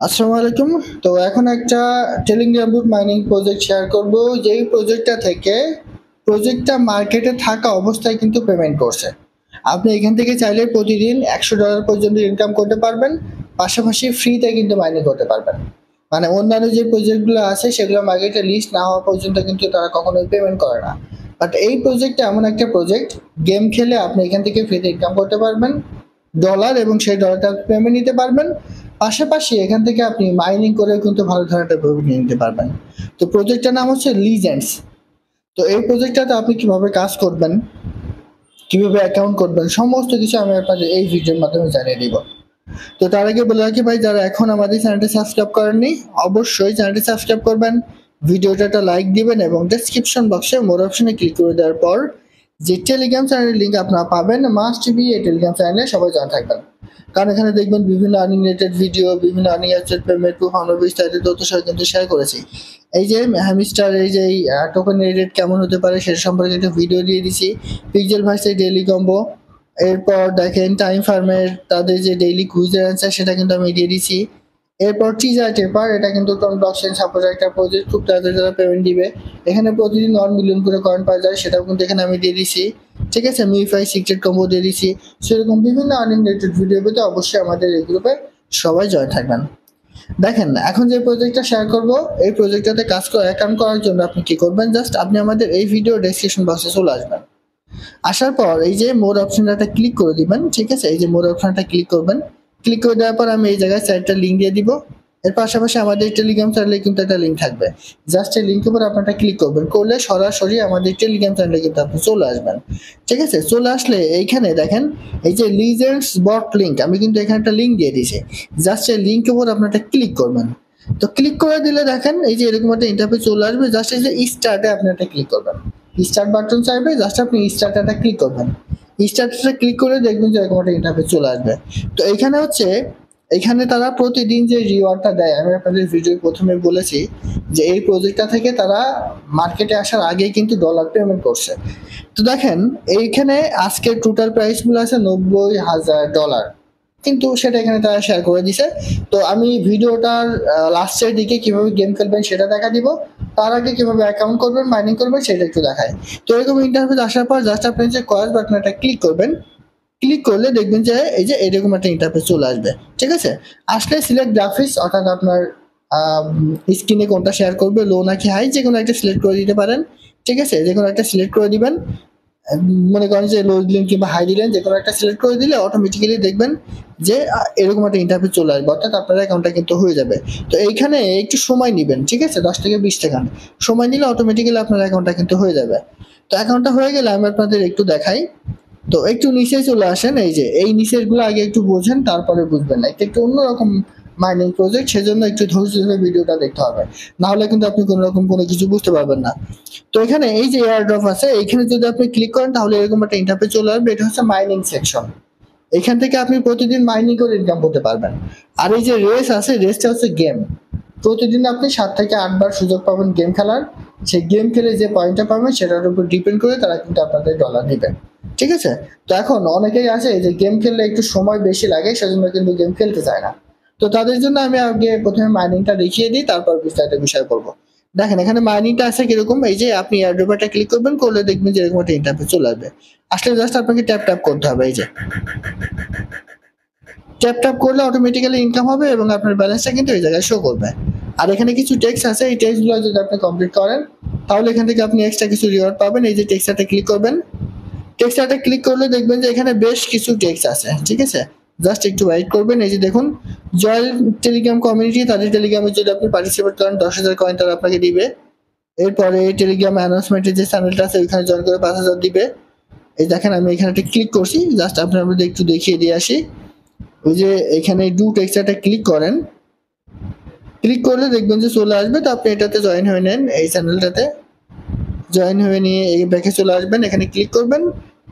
আসসালামু আলাইকুম। তো এখন একটা টেলিগ্রাম বুট মাইনিং প্রজেক্ট শেয়ার করব, যেই প্রজেক্টটা থেকে প্রজেক্টটা মার্কেটে থাকা অবস্থায় কিন্তু পেমেন্ট করছে। আপনি এখান থেকে চাইলে প্রতিদিন $100 পর্যন্ত ইনকাম করতে পারবেন, পাশাপাশি ফ্রিতে কিন্তু মাইনিং করতে পারবেন। মানে অন্যান্য যে প্রজেক্টগুলো আছে সেগুলো মার্কেটে লিস্ট না হওয়া পর্যন্ত কিন্তু তারা কখনোই পেমেন্ট করে না। বাট এই প্রজেক্টটা এমন একটা প্রজেক্ট, গেম খেলে আপনি এখান থেকে ফ্রিতে ইনকাম করতে পারবেন ডলার, এবং সেই ডলারটা পেমেন্ট নিতে পারবেন। পাশাপাশি এখান থেকে আপনি মাইনিং করেও কিন্তু ভালো ধরনের একটা প্রফিট নিতে পারবেন। তো প্রজেক্টটার নাম হচ্ছে লিজেন্ডস। তো এই প্রজেক্টটাতে আপনি কিভাবে কাজ করবেন, কিভাবে অ্যাকাউন্ট করবেন, সমস্ত কিছু আমি আপনাদের এই ভিডিওর মাধ্যমে জানিয়ে দিব। তো তার আগে বলে রাখি ভাই, যারা এখন আমাদের চ্যানেলটি সাবস্ক্রাইব করেননি অবশ্যই চ্যানেলটি সাবস্ক্রাইব করবেন, ভিডিওটা একটা লাইক দিবেন এবং ডেসক্রিপশন বক্সে মোর অপশনে ক্লিক করে দেওয়ার পর যে টেলিগ্রাম চ্যানেলের লিঙ্ক আপনারা পাবেন, মাস্ট বি এই টেলিগ্রাম চ্যানেলে সবাই জয়েন থাকবেন। কারণ এখানে দেখবেন বিভিন্ন আর্নিং রিলেটেড ভিডিও, বিভিন্ন আর্নিং অ্যাপসের পেমেন্ট প্রুফ আমরা বিস্তারিত তথ্য সহ কিন্তু শেয়ার করেছি। এই যে হ্যামিস্টার এই যে টোকেন রেট কেমন হতে পারে সেটা সম্পর্কে একটা ভিডিও দিয়ে দিছি। পিক্সেল ভার্সেস ডেইলি কম্বো, এরপর দেখেন টাইম ফার্মের তাদের যে ডেইলি কুইজের অ্যান্সার সেটা কিন্তু আমি দিয়ে দিছি। এরপর টিজার টেপার, এটা কিন্তু কোন ব্লকচেন সাপোর্ট একটা প্রজেক্ট, খুব তাড়াতাড়ি তারা পেমেন্ট দিবে। এখানে প্রতিদিন 1 মিলিয়ন করে কয়েন পাওয়া যায়, সেটাও কিন্তু এখানে আমি দিয়ে দিছি। ঠিক আছে, মিফাই সিক্রেট কম্বো দিয়ে দিছি। সেরকম বিভিন্ন আর্নিং রিলেটেড ভিডিও পেতে অবশ্যই আমাদের এই গ্রুপে সবাই জয়েন থাকবেন। দেখেন এখন যে প্রজেক্টটা শেয়ার করব, এই প্রজেক্টটাতে কাজ করে অ্যাকাউন্ট করার জন্য আপনি কি করবেন, জাস্ট আপনি আমাদের এই ভিডিও ডেসক্রিপশন বক্সে চলে আসবেন। আসার পর এই যে মোর অপশনটা ক্লিক করে দিবেন। ঠিক আছে, এই যে মোর অপশনটা ক্লিক করবেন। ক্লিক করে দেওয়ার পর আমি এই জায়গায় সাইটটা লিঙ্ক দিয়ে দিব। এর পাশাপাশি আমাদের টেলিগ্রাম চ্যানেলে কিন্তু একটা লিঙ্ক থাকবে, জাস্ট এই লিঙ্কের উপর আপনারা ক্লিক করবেন, করলে সরাসরি আমাদের টেলিগ্রাম চ্যানেলে কিন্তু আপনি চলে আসবেন। ঠিক আছে, চলে আসলে এইখানে দেখেন এই যে লিজেন্ডস বট লিঙ্ক, আমি কিন্তু এখানে একটা লিঙ্ক দিয়ে দিয়েছি, জাস্ট এই লিঙ্কের উপর আপনারা ক্লিক করবেন। তো ক্লিক করে দিলে দেখেন এই যে এরকম একটা ইন্টারফেস চলে আসবে, জাস্ট এই যে স্টার্টে আপনি একটা ক্লিক করবেন। স্টার্ট বাটন চাইবে, জাস্ট আপনি স্টার্টটা ক্লিক করবেন। স্টার্টটা ক্লিক করে দেখবেন যে এরকম একটা ইন্টারফেস চলে আসবে। তো এখানে হচ্ছে, এখানে তারা প্রতিদিন যে রিওয়ার্ডটা দেয়, আমি আপনাদের ভিডিও প্রথমে বলেছি যে এই প্রজেক্টটা থেকে তারা মার্কেটে আসার আগেই কিন্তু ডলার পেমেন্ট করছে। তো দেখেন এইখানে আজকের টোটাল প্রাইস গুলো আছে $90,000, কিন্তু সেটা এখানে তারা শেয়ার করে দিছে। তো আমি ভিডিওটার লাস্টের দিকে কিভাবে গেম খেলবেন সেটা দেখা দিব, তার আগে কিভাবে অ্যাকাউন্ট করবেন, মাইনিং করবেন সেটা একটু দেখায়। তো এরকম ইন্টারফেস আসার পর জাস্ট আপনি যে কয়েস বাটনটা ক্লিক করবেন, ক্লিক করলে দেখবেন যে এই যে এরকম একটা ইন্টারফেস চলে আসবে। ঠিক আছে, আসলে সিলেক্ট গ্রাফিক্স, অর্থাৎ আপনার স্ক্রিনে কোনটা শেয়ার করবে, লো নাকি হাই, যে কোনো একটা সিলেক্ট করে দিতে পারেন। ঠিক আছে, যে কোনো একটা সিলেক্ট করে দিবেন। মনে করেন যে লো দিলেন কিংবা হাই দিলেন, যে কোনো একটা সিলেক্ট করে দিলে অটোমেটিক্যালি দেখবেন যে এরকম একটা ইন্টারফেস চলে আসবে, অর্থাৎ আপনার অ্যাকাউন্টটা কিন্তু হয়ে যাবে। তো এইখানে একটু সময় নেবেন, ঠিক আছে, 10 থেকে 20 সেকেন্ড সময় নিলে অটোমেটিক্যালি আপনার অ্যাকাউন্টটা কিন্তু হয়ে যাবে। তো অ্যাকাউন্টটা হয়ে গেলে আমি আপনাদের একটু দেখাই। তো একটু নিচে চলে আসেন, এই যে এই নিচের গুলো আগে একটু বোঝেন, তারপরে বুঝবেন। এটা একটু অন্যরকম মাইনিং প্রজেক্ট, সেজন্য একটু ধৈর্য ধরে ভিডিওটা দেখতে হবে, না হলে কিন্তু আপনি কোনো রকম কোনো কিছু বুঝতে পারবেন না। তো এখানে এই যে এয়ার ড্রপ আছে, এখানে যদি আপনি ক্লিক করেন তাহলে এরকম একটা ইন্টারফেস চলে আসবে। এটা হচ্ছে মাইনিং সেকশন, এখান থেকে আপনি প্রতিদিন মাইনিং করে ইনকাম করতে পারবেন। আর এই যে রেস আছে, রেসটা হচ্ছে গেম, প্রতিদিন আপনি 7 থেকে 8 বার সুযোগ পাবেন গেম খেলার। সেই গেম খেলে যে পয়েন্টটা পাবেন সেটার উপর ডিপেন্ড করে তারা কিন্তু আপনাদের ডলার নেবে। ঠিক আছে, তো এখন অনেকেই আছে যে গেম খেললে একটু সময় বেশি লাগে, সেজন্য কিন্তু গেম খেলতে চায় না। তো তাদের জন্য আমি আগে প্রথমে মাইনিংটা দেখিয়ে দিই, তারপর বিস্তারিত বিষয় বলবো। দেখেন এখানে মাইনিংটা আছে কিরকম, এই যে আপনি এয়ারড্রপটা ক্লিক করবেন, করলে দেখবেন যে এরকম একটা ইন্টারফেস চলে আসবে। আসলে জাস্ট আপনাকে ট্যাপ ট্যাপ করতে হবে, এই যে ট্যাপ ট্যাপ করলে অটোমেটিক্যালি ইনকাম হবে এবং আপনার ব্যালেন্সটা কিন্তু এই জায়গায় শো করবে। আর এখানে কিছু টেক্সট আছে, এই টেক্সটগুলো যদি আপনি কমপ্লিট করেন তাহলে এখান থেকে আপনি এক্সট্রা কিছু রিওয়ার্ড পাবেন। এই যে টেক্সটটা ক্লিক করবেন, টেক্সটটা ক্লিক করলে দেখবেন যে এখানে বেশ কিছু টেক্সট আছে। ঠিক আছে, জাস্ট একটু ওয়েট করবেন। এই যে দেখুন, জয়েল টেলিগ্রাম কমিউনিটি, তাদের টেলিগ্রামে যদি আপনি পার্টিসিপেট করেন 10,000 কয়েন তারা আপনাকে দিবে। এরপরে টেলিগ্রাম অ্যানাউন্সমেন্টের যে চ্যানেলটা আছে ওইখানে জয়েন করে 5,000 দিবে। এই দেখেন আমি এখানে একটা ক্লিক করছি, জাস্ট আপনার একটু দেখিয়ে দিয়ে আসি। ওই যে এখানে ডু টেক্সচারটা ক্লিক করেন, ক্লিক করলে দেখবেন যে চলে আসবে। তো আপনি এটাতে জয়েন হয়ে নেন, এই চ্যানেলটাতে জয়েন হয়ে নিয়ে এই ব্যাকে চলে আসবেন, এখানে ক্লিক করবেন।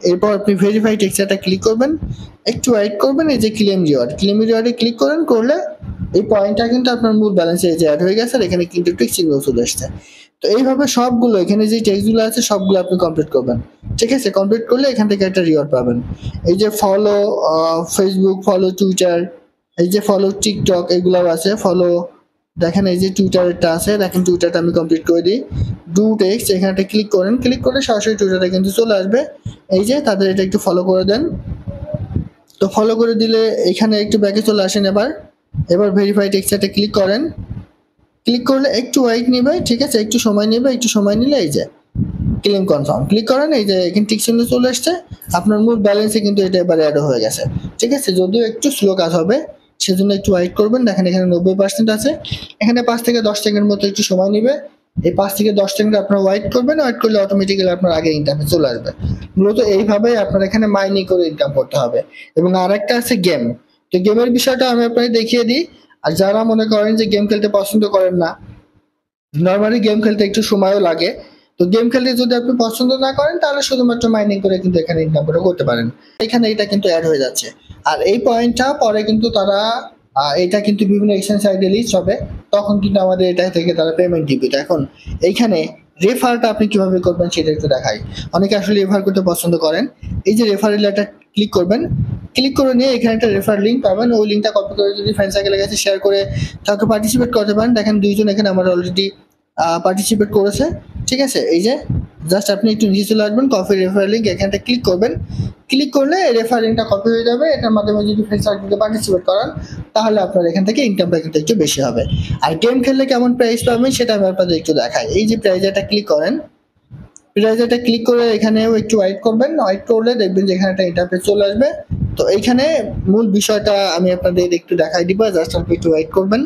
এরপর আপনি ভেরিফাই টেক্সচারটা ক্লিক করবেন, একটু ওয়েট করবেন। এই যে ক্লেম রিওয়ার্ডে ক্লিক করেন, করলে এই পয়েন্টটা কিন্তু আপনার মূল ব্যালেন্সে এই যে অ্যাড হয়ে গেছে, আর এখানে কিন্তু টিক চিহ্ন চলে আসছে। তো এইভাবে সবগুলো এখানে যে টেক্সটগুলো আছে সবগুলো আপনি কমপ্লিট করবেন। ঠিক আছে, কমপ্লিট করলে এখান থেকে একটা রিওয়ার্ড পাবেন। এই যে ফলো ফেসবুক, ফলো টুইটার, এই যে ফলো টিকটক এগুলাও আছে, ফলো দেখেন এই যে টুইটারটা আছে, দেখেন টুইটারটা আমি কমপ্লিট করে দিই। ডু টেক্সট এখানে ক্লিক করেন, ক্লিক করে সরাসরি টুইটারটা কিন্তু চলে আসবে। এই যে তাদের এটা একটু ফলো করে দেন। তো ফলো করে দিলে এখানে একটু ব্যাকে চলে আসেন। এবার ভেরিফাই টেক্সটটা ক্লিক করেন, ক্লিক করলে একটু ওয়েট নেবে, ঠিক আছে, একটু সময় নেবে, একটু সময় নিলে এই যে ক্লেম কনফার্ম ক্লিক করেন, এই যে এখানে টিক চিহ্ন চলে আসছে, আপনার মূল ব্যালেন্সে কিন্তু এটা এবার অ্যাড হয়ে গেছে। ঠিক আছে, যদিও একটু স্লো কাজ হবে, সেজন্য একটু ওয়েট করবেন। দেখেন এখানে 90% আছে, এখানে 5 থেকে 10 সেকেন্ড মতো একটু সময় নেবে। এই 5 থেকে 10 সেকেন্ড আপনারা ওয়েট করবেন, ওয়েট করলে অটোমেটিক্যালি আপনার আগে ইনকামে চলে আসবে। মূলত এইভাবে আপনার এখানে মাইনিং করে ইনকাম করতে হবে। এবং আরেকটা আছে গেম। তো গেমের বিষয়টা আমি আপনাকে দেখিয়ে দিই। আর যারা মনে করেন যে গেম খেলতে পছন্দ করেন না, নর্মালি গেম খেলতে একটু সময়ও লাগে, তো গেম খেলতে যদি আপনি পছন্দ না করেন তাহলে শুধুমাত্র মাইনিং করে কিন্তু এখানে ইনকাম করে করতে পারেন। এখানে এটা কিন্তু অ্যাড হয়ে যাচ্ছে। আর এই পয়েন্টটা পরে কিন্তু তারা এটা কিন্তু বিভিন্ন এক্সচেঞ্জ সাইটে লিস্ট হবে, তখন কিন্তু আমাদের এটা থেকে তারা পেমেন্ট দিবে। তো এখন এইখানে রেফারটা আপনি কিভাবে করবেন সেটা একটু দেখাই। অনেকে আসলে রেফার করতে পছন্দ করেন। এই যে রেফারেল একটা ক্লিক করবেন, ক্লিক করে নিয়ে এখানে একটা রেফার লিঙ্ক পাবেন, ওই লিঙ্কটা কপি করে যদি ফ্রেন্ড সার্কেলের কাছে শেয়ার করে কাউকে পার্টিসিপেট করতে পারেন। দেখেন 2 জন এখানে আমার অলরেডি পার্টিসিপেট করেছে। ঠিক আছে, এই যে জাস্ট আপনি একটু নিচে চলে আসবেন, কপি রেফার লিঙ্ক এখানটা ক্লিক করবেন, ক্লিক করলে রেফার লিঙ্কটা কপি হয়ে যাবে। এটার মাধ্যমে যদি ফ্রেন্ড সার্কেলকে পার্টিসিপেট করান তাহলে আপনার এখান থেকে ইনকামটা কিন্তু একটু বেশি হবে। আর গেম খেললে কেমন প্রাইস পাবেন সেটা আমি আপনাদের একটু দেখাই। এই যে প্রাইজটা ক্লিক করেন, প্রাইজটা ক্লিক করে এখানেও একটু ওয়েট করবেন, ওয়েট করলে দেখবেন যে এখানে একটা ইন্টারফেস চলে আসবে। তো এইখানে মূল বিষয়টা আমি আপনাদের একটু দেখাই দিব, জাস্ট আপনি একটু ওয়েট করবেন।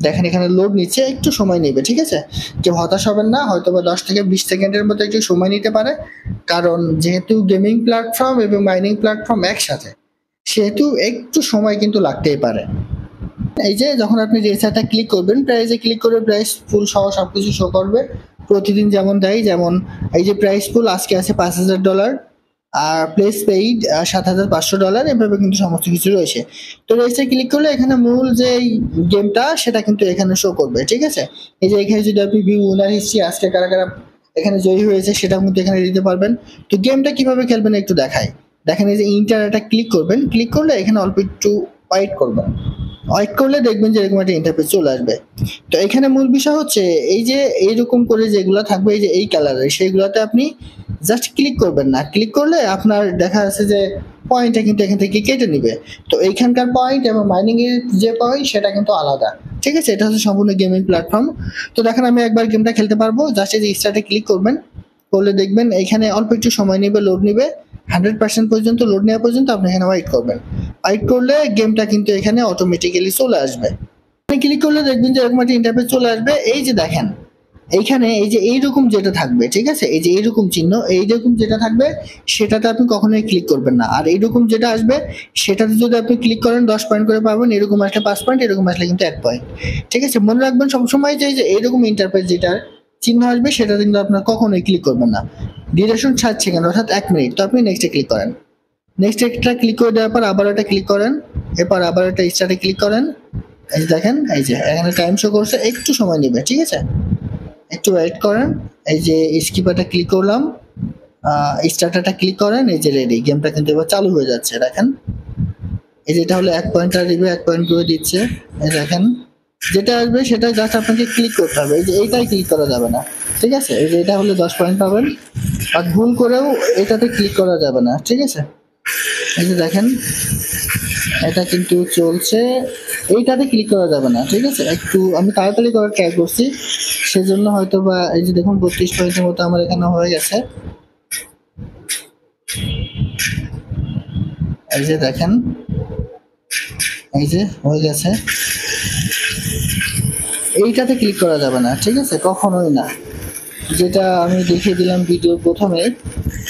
দেখেন এখানে লোড নিচ্ছে, একটু সময় নেবে। ঠিক আছে, কেউ হতাশ হবেন না, হয়তো বা 10 থেকে 20 সেকেন্ডের মতো একটু সময় নিতে পারে, কারণ যেহেতু গেমিং প্ল্যাটফর্ম এবং মাইনিং প্ল্যাটফর্ম একসাথে, সেহেতু একটু সময় কিন্তু লাগতেই পারে। এই যে যখন আপনি রেজিস্টারটা ক্লিক করবেন, প্রাইসে ক্লিক করে প্রাইস ফুল সহ সবকিছু শো করবে প্রতিদিন যেমন দেয়। যেমন এই যে প্রাইস ফুল আজকে আছে $5000, আর প্লেস পেইড $7500, এভাবে কিন্তু সমস্ত কিছু রয়েছে। তো রেজিস্টার ক্লিক করলে এখানে মূল যে গেমটা সেটা কিন্তু এখানে শো করবে। ঠিক আছে, এই যে এখানে যদি আপনি ভিউ উইনার হিস্ট্রি আজকে কারা কারা এখানে জয়ী হয়েছে সেটা কিন্তু এখানে দিতে পারবেন। তো গেমটা কিভাবে খেলবেন একটু দেখাই। দেখেন এই যে ইন্টারনেটটা ক্লিক করবেন, ক্লিক করলে এখানে অল্প একটু ওয়েট করবেন, ওয়েট করলে দেখবেন যে এরকম একটা ইন্টারফেস চলে আসবে। তো এখানে মূল বিষয় হচ্ছে এই যে এইরকম করে যেগুলো থাকবে, এই যে এই কালারের, সেইগুলোতে আপনি জাস্ট ক্লিক করবেন না, ক্লিক করলে আপনার দেখা যাচ্ছে যে পয়েন্টটা কিন্তু এখান থেকে কেটে নিবে। তো এইখানকার পয়েন্ট এবং মাইনিং এর যে পয়েন্ট সেটা কিন্তু আলাদা। ঠিক আছে, এটা হচ্ছে সম্পূর্ণ গেমিং প্ল্যাটফর্ম। তো দেখেন আমি একবার গেমটা খেলতে পারবো, জাস্ট এই যে স্টার্টে ক্লিক করবেন, করলে দেখবেন এখানে অল্প একটু সময় নেবে, লোড নেবে 100% পর্যন্ত, লোড নেওয়া পর্যন্ত আপনি এখানে ওয়েট করবেন। ওয়েট করলে গেমটা কিন্তু এখানে অটোমেটিক্যালি চলে আসবে। ক্লিক করলে দেখবেন যে এরকম একটা ইন্টারফেস চলে আসবে। এই যে দেখেন এইখানে এই যে এইরকম যেটা থাকবে, ঠিক আছে, এই যে এইরকম চিহ্ন, এইরকম যেটা থাকবে সেটাতে আপনি কখনোই ক্লিক করবেন না। আর এইরকম যেটা আসবে সেটাতে যদি আপনি ক্লিক করেন 10 পয়েন্ট করে পাবেন, এরকম আসলে 5 পয়েন্ট, এরকম আসলে কিন্তু 1 পয়েন্ট। ঠিক আছে, মনে রাখবেন সবসময় যে এই যে এইরকম ইন্টারফেস যেটার চিহ্ন আসবে সেটা কিন্তু আপনার কখনোই ক্লিক করবেন না। ডিউরেশন 60 সেকেন্ড অর্থাৎ 1 মিনিট। তো আপনি নেক্সটে ক্লিক করেন, নেক্সট একটা ক্লিক করে দেওয়ার পর আবার একটা ক্লিক করেন, এরপর আবার একটা স্টার্টে ক্লিক করেন। এই যে দেখেন এই যে এখানে টাইম শো করছে, একটু সময় নেবে। ঠিক আছে, একটু ওয়েট করেন। এই যে স্কিপারটা ক্লিক করলাম, স্টার্টারটা ক্লিক করেন, এই যে রেডি, গেমটা কিন্তু এবার চালু হয়ে যাচ্ছে। দেখেন এই যে এটা হলো 1 পয়েন্টটা দিবে, 1 পয়েন্ট করে দিচ্ছে। এই দেখেন যেটা আসবে সেটা জাস্ট আপনাকে ক্লিক করতে হবে, এই যে এইটাই ক্লিক করা যাবে না। ঠিক আছে, এই যে এটা হলে 10 পয়েন্ট পাবেন, আর ভুল করেও এটাতে ক্লিক করা যাবে না। ঠিক আছে, এই যে দেখেন এটা কিন্তু চলছে, এইটাতে ক্লিক করা যাবে না। ঠিক আছে, একটু আমি তাড়াতাড়ি করার ট্রাই করছি, সেজন্য হয়তো বা এই যে দেখুন 32 পয়েন্টের মতো আমার এখানে হয়ে গেছে। এই যে দেখেন এই যে হয়ে গেছে, এইটাতে ক্লিক করা যাবে না। ঠিক আছে, কখনোই না, যেটা আমি দেখিয়ে দিলাম ভিডিও প্রথমে।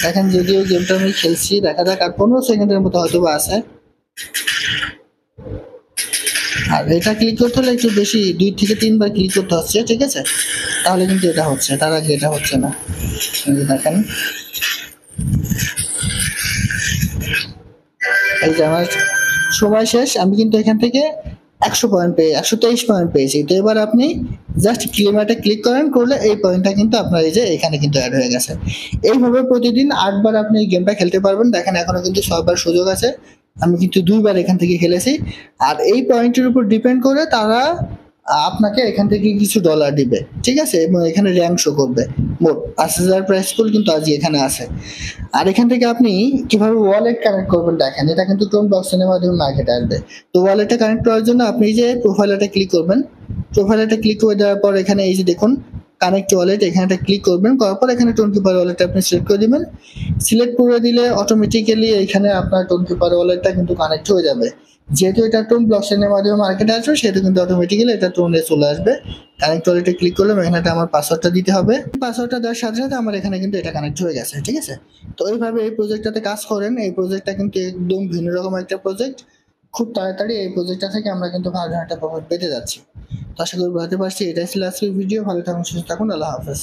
দেখেন যদিও গেমটা আমি খেলছি, দেখা যাক আর 15 সেকেন্ডের মতো হয়তো বা আছে। আর এটা ক্লিক করতে হলে একটু বেশি 2 থেকে 3 বার ক্লিক করতে হচ্ছে। ঠিক আছে, তাহলে কিন্তু এটা হচ্ছে, তার আগে এটা হচ্ছে না। দেখেন এই যে আমার সময় শেষ, আমি কিন্তু এখান থেকে 100 পয়েন্ট পেয়ে 123 পয়েন্ট পেয়েছি। তো এবার আপনি জাস্ট ক্লেমারটা ক্লিক করেন, করলে এই পয়েন্টটা কিন্তু আপনার এই যে এখানে কিন্তু অ্যাড হয়ে গেছে। এইভাবে প্রতিদিন 8 বার আপনি এই গেমটা খেলতে পারবেন। দেখেন এখনো কিন্তু 6 বার সুযোগ আছে, আমি কিন্তু 2 বার এখান থেকে খেলেছি। আর এই পয়েন্টের উপর ডিপেন্ড করে তারা আপনাকে এখান থেকে কিছু ডলার দিবে, ঠিক আছে? এবং এখানে র‍্যাংক শো করবে। মোট ৫,০০০ প্রাইস পুল কিন্তু আজই এখানে আছে। আর এখান থেকে আপনি কিভাবে ওয়ালেট কানেক্ট করবেন দেখেন, এটা কিন্তু টোন ব্লকচেনের মাধ্যমে মার্কেটে আসবে। তো ওয়ালেটটা কানেক্ট করার জন্য আপনি এই যে প্রোফাইলটা ক্লিক করবেন, প্রোফাইলটা ক্লিক করে দেওয়ার পর এখানে এই যে দেখুন কানেক্ট ওয়ালেট, এখানে ক্লিক করবেন, করার পর এখানে টোন কিপার ওয়ালেটটা আপনি সিলেক্ট করে দিবেন। সিলেক্ট করে দিলে অটোমেটিক্যালি এখানে আপনার টোন কিপার ওয়ালেটটা কিন্তু কানেক্ট হয়ে যাবে। যেহেতু এটা টোন ব্লকচেনের মাধ্যমে মার্কেটে আসবে সেহেতু কিন্তু অটোমেটিক্যালি এটা টোনে চলে আসবে। কানেক্ট ওয়ালেটে ক্লিক করলাম, এখানে আমার পাসওয়ার্ডটা দিতে হবে। পাসওয়ার্ডটা দেওয়ার সাথে সাথে আমার এখানে কিন্তু এটা কানেক্ট হয়ে গেছে, ঠিক আছে? তো এইভাবে এই প্রজেক্টটাতে কাজ করেন। এই প্রজেক্টটা কিন্তু একদম ভিন্ন রকম একটা প্রজেক্ট। খুব তাড়াতাড়ি এই প্রজেক্টটা থেকে আমরা কিন্তু ভালো একটা প্রফিট পেতে যাচ্ছি। তো আশা করি বুঝাতে পারছি। এটাই ছিল আজকের ভিডিও। ভালো থাকুন, সুস্থ থাকুন। আল্লাহ হাফেজ।